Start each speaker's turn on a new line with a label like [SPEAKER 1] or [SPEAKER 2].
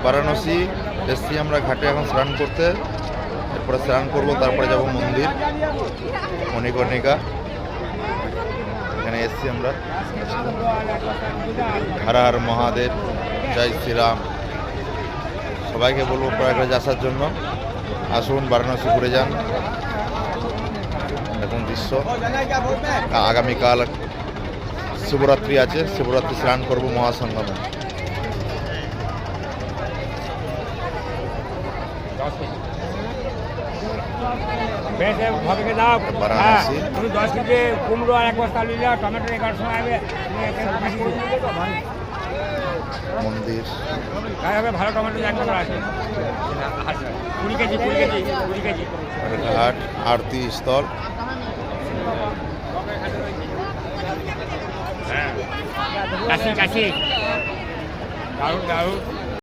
[SPEAKER 1] বারাণসী এসছি আমরা ঘাটে এখন স্নান করতে, এরপরে স্নান করব, তারপরে যাব মন্দির মণিকর্ণিকা। এখানে এসছি আমরা। হর হর মহাদেব, জয় শ্রীরাম। সবাইকে বলবো প্রয়াগরাজ আসার জন্য, আসুন বারাণসী ঘুরে যান। এখন দৃশ্য, আগামীকাল শিবরাত্রি আছে, শিবরাত্রি স্নান করব মহাসঙ্গমে। বারাণসী
[SPEAKER 2] তুমি 10 কেজি কুমড়ো আর 1 বস্তা নিলে টমেটো 1100 হবে।
[SPEAKER 1] মন্দির,
[SPEAKER 2] ভালো টমেটো 1 নম্বর আছে, 20 কেজি 20 কেজি 20 কেজি।
[SPEAKER 1] ঘাট, আরতি স্থল।
[SPEAKER 2] কাশি কাশি দারুণ দারুণ।